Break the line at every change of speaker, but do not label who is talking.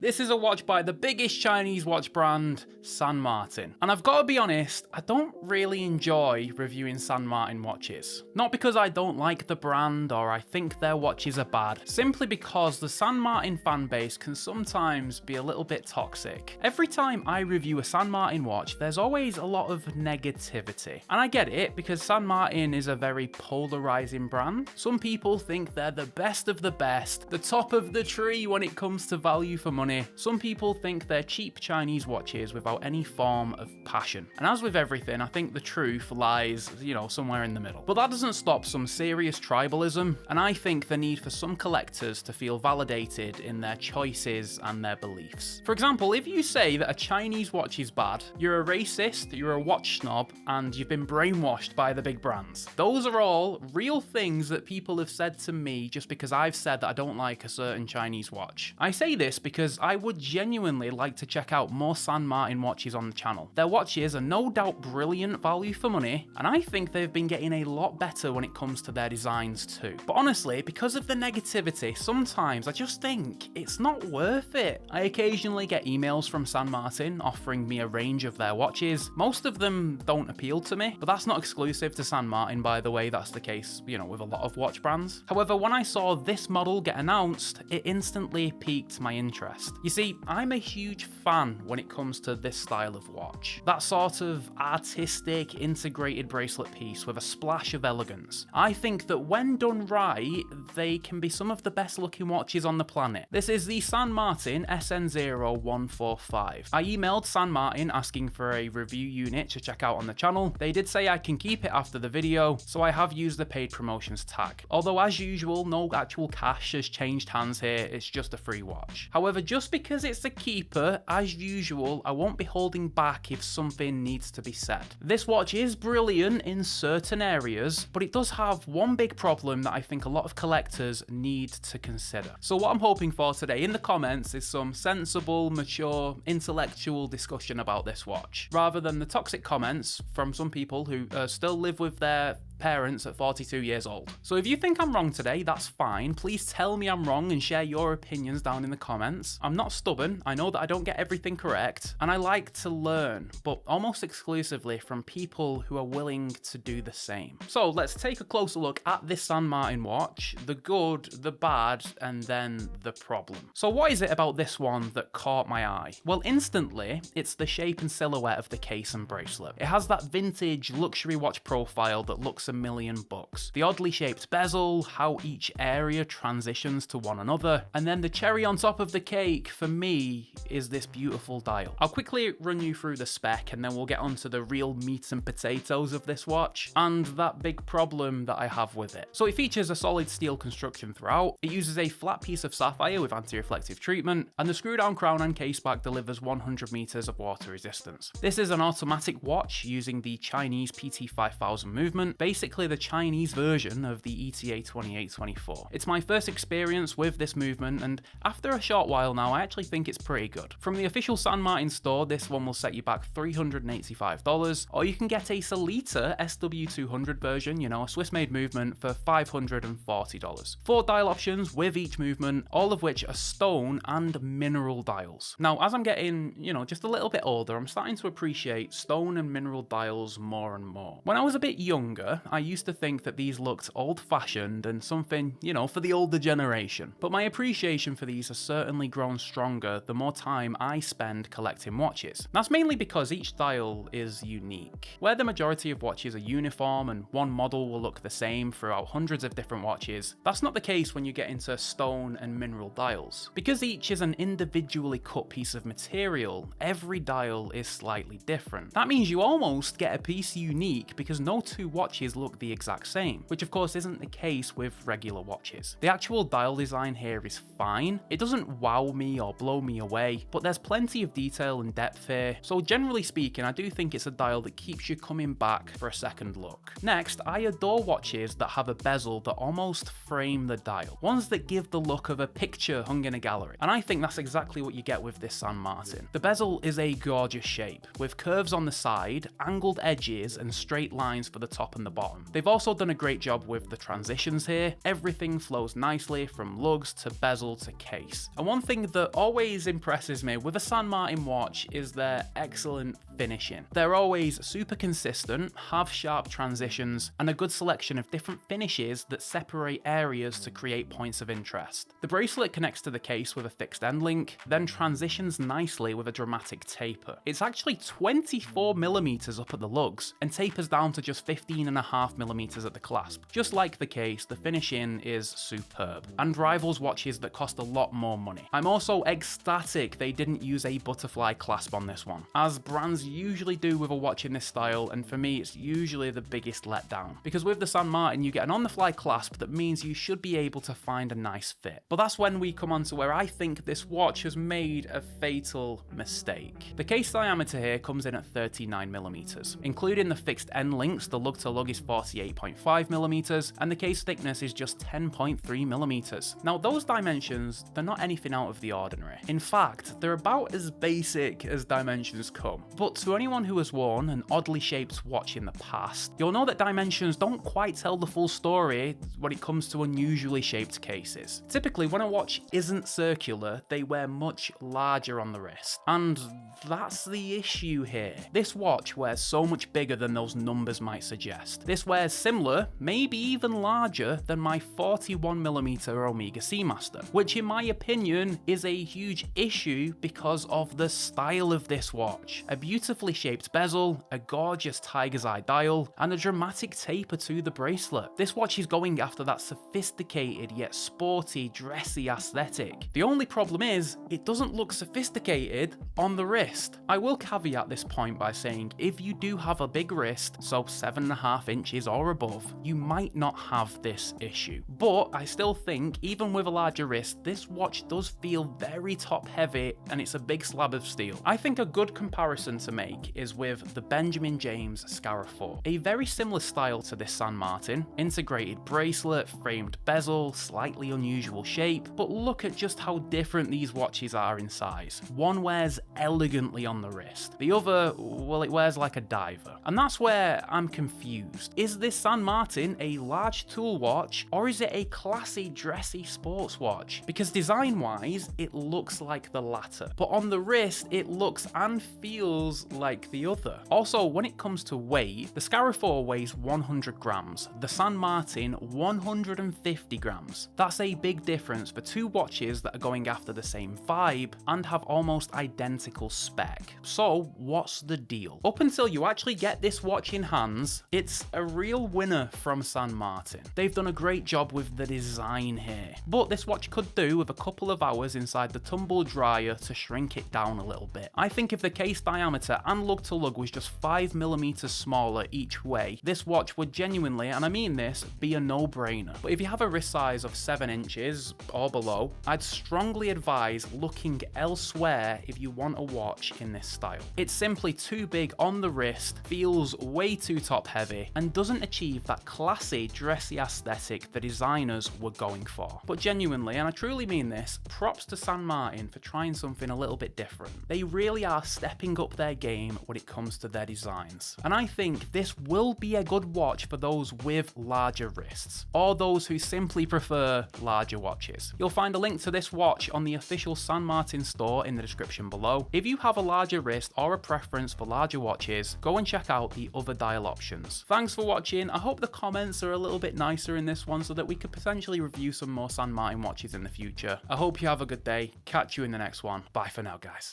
This is a watch by the biggest Chinese watch brand, San Martin. And I've got to be honest, I don't really enjoy reviewing San Martin watches. Not because I don't like the brand or I think their watches are bad, simply because the San Martin fan base can sometimes be a little bit toxic. Every time I review a San Martin watch, there's always a lot of negativity. And I get it, because San Martin is a very polarizing brand. Some people think they're the best of the best, the top of the tree when it comes to value for money. Some people think they're cheap Chinese watches without any form of passion. And as with everything, I think the truth lies, somewhere in the middle. But that doesn't stop some serious tribalism, and I think the need for some collectors to feel validated in their choices and their beliefs. For example, if you say that a Chinese watch is bad, you're a racist, you're a watch snob, and you've been brainwashed by the big brands. Those are all real things that people have said to me just because I've said that I don't like a certain Chinese watch. I say this because I would genuinely like to check out more San Martin watches on the channel. Their watches are no doubt brilliant value for money, and I think they've been getting a lot better when it comes to their designs too. But honestly, because of the negativity, sometimes I just think it's not worth it. I occasionally get emails from San Martin offering me a range of their watches. Most of them don't appeal to me, but that's not exclusive to San Martin, by the way. That's the case, with a lot of watch brands. However, when I saw this model get announced, it instantly piqued my interest. You see, I'm a huge fan when it comes to this style of watch. That sort of artistic, integrated bracelet piece with a splash of elegance. I think that when done right, they can be some of the best looking watches on the planet. This is the San Martin SN0145. I emailed San Martin asking for a review unit to check out on the channel. They did say I can keep it after the video, so I have used the paid promotions tag. Although as usual, no actual cash has changed hands here, it's just a free watch. However, just because it's a keeper, as usual, I won't be holding back if something needs to be said. This watch is brilliant in certain areas, but it does have one big problem that I think a lot of collectors need to consider. So what I'm hoping for today in the comments is some sensible, mature, intellectual discussion about this watch, rather than the toxic comments from some people who still live with their parents at 42 years old. So if you think I'm wrong today, that's fine. Please tell me I'm wrong and share your opinions down in the comments. I'm not stubborn. I know that I don't get everything correct, and I like to learn, but almost exclusively from people who are willing to do the same. So let's take a closer look at this San Martin watch, the good, the bad, and then the problem. So what is it about this one that caught my eye? Well, instantly, it's the shape and silhouette of the case and bracelet. It has that vintage luxury watch profile that looks $1,000,000. The oddly shaped bezel, how each area transitions to one another, and then the cherry on top of the cake for me is this beautiful dial. I'll quickly run you through the spec and then we'll get onto the real meat and potatoes of this watch and that big problem that I have with it. So it features a solid steel construction throughout. It uses a flat piece of sapphire with anti-reflective treatment, and the screw down crown and case back delivers 100 meters of water resistance. This is an automatic watch using the Chinese PT5000 movement, basically the Chinese version of the ETA 2824. It's my first experience with this movement, and after a short while now, I actually think it's pretty good. From the official San Martin store, this one will set you back $385, or you can get a Solita SW200 version, a Swiss-made movement, for $540. 4 dial options with each movement, all of which are stone and mineral dials. Now, as I'm getting, just a little bit older, I'm starting to appreciate stone and mineral dials more and more. When I was a bit younger, I used to think that these looked old-fashioned and something, for the older generation. But my appreciation for these has certainly grown stronger the more time I spend collecting watches. That's mainly because each dial is unique. Where the majority of watches are uniform and one model will look the same throughout hundreds of different watches, that's not the case when you get into stone and mineral dials. Because each is an individually cut piece of material, every dial is slightly different. That means you almost get a piece unique because no two watches look the exact same, which of course isn't the case with regular watches. The actual dial design here is fine. It doesn't wow me or blow me away, but there's plenty of detail and depth here, so generally speaking, I do think it's a dial that keeps you coming back for a second look. Next, I adore watches that have a bezel that almost frame the dial, ones that give the look of a picture hung in a gallery, and I think that's exactly what you get with this San Martin. The bezel is a gorgeous shape, with curves on the side, angled edges, and straight lines for the top and the bottom. bottom. They've also done a great job with the transitions here. Everything flows nicely from lugs to bezel to case. And one thing that always impresses me with a San Martin watch is their excellent finishing. They're always super consistent, have sharp transitions, and a good selection of different finishes that separate areas to create points of interest. The bracelet connects to the case with a fixed end link, then transitions nicely with a dramatic taper. It's actually 24mm up at the lugs, and tapers down to just 15.5mm at the clasp. Just like the case, the finishing is superb, and rivals watches that cost a lot more money. I'm also ecstatic they didn't use a butterfly clasp on this one, as brands usually do with a watch in this style, and for me it's usually the biggest letdown. Because with the San Martin you get an on-the-fly clasp that means you should be able to find a nice fit. But that's when we come on to where I think this watch has made a fatal mistake. The case diameter here comes in at 39mm. Including the fixed end links, the lug to lug is 48.5mm, and the case thickness is just 10.3mm. Now those dimensions, they're not anything out of the ordinary. In fact, they're about as basic as dimensions come. But to anyone who has worn an oddly shaped watch in the past, you'll know that dimensions don't quite tell the full story when it comes to unusually shaped cases. Typically, when a watch isn't circular, they wear much larger on the wrist. And that's the issue here. This watch wears so much bigger than those numbers might suggest. This wears similar, maybe even larger than my 41mm Omega Seamaster, which in my opinion is a huge issue because of the style of this watch. A beautifully shaped bezel, a gorgeous tiger's eye dial, and a dramatic taper to the bracelet. This watch is going after that sophisticated yet sporty, dressy aesthetic. The only problem is, it doesn't look sophisticated on the wrist. I will caveat this point by saying if you do have a big wrist, so 7.5 inches or above, you might not have this issue. But I still think, even with a larger wrist, this watch does feel very top heavy and it's a big slab of steel. I think a good comparison to make is with the Benjamin James Scarra 4. A very similar style to this San Martin, integrated bracelet, framed bezel, slightly unusual shape, but look at just how different these watches are in size. One wears elegantly on the wrist, the other, well, it wears like a diver. And that's where I'm confused. Is this San Martin a large tool watch, or is it a classy, dressy sports watch? Because design-wise, it looks like the latter, but on the wrist, it looks and feels like the other. Also, when it comes to weight, the Scarra 4 weighs 100 grams, the San Martin 150 grams. That's a big difference for two watches that are going after the same vibe and have almost identical spec. So what's the deal? Up until you actually get this watch in hands, it's a real winner from San Martin. They've done a great job with the design here, but this watch could do with a couple of hours inside the tumble dryer to shrink it down a little bit. I think if the case diameter and lug to lug was just 5mm smaller each way, this watch would genuinely, and I mean this, be a no-brainer. But if you have a wrist size of 7 inches or below, I'd strongly advise looking elsewhere if you want a watch in this style. It's simply too big on the wrist, feels way too top heavy, and doesn't achieve that classy, dressy aesthetic the designers were going for. But genuinely, and I truly mean this, props to San Martin for trying something a little bit different. They really are stepping up their game when it comes to their designs. And I think this will be a good watch for those with larger wrists, or those who simply prefer larger watches. You'll find a link to this watch on the official San Martin store in the description below. If you have a larger wrist or a preference for larger watches, go and check out the other dial options. Thanks for watching. I hope the comments are a little bit nicer in this one so that we could potentially review some more San Martin watches in the future. I hope you have a good day. Catch you in the next one. Bye for now, guys.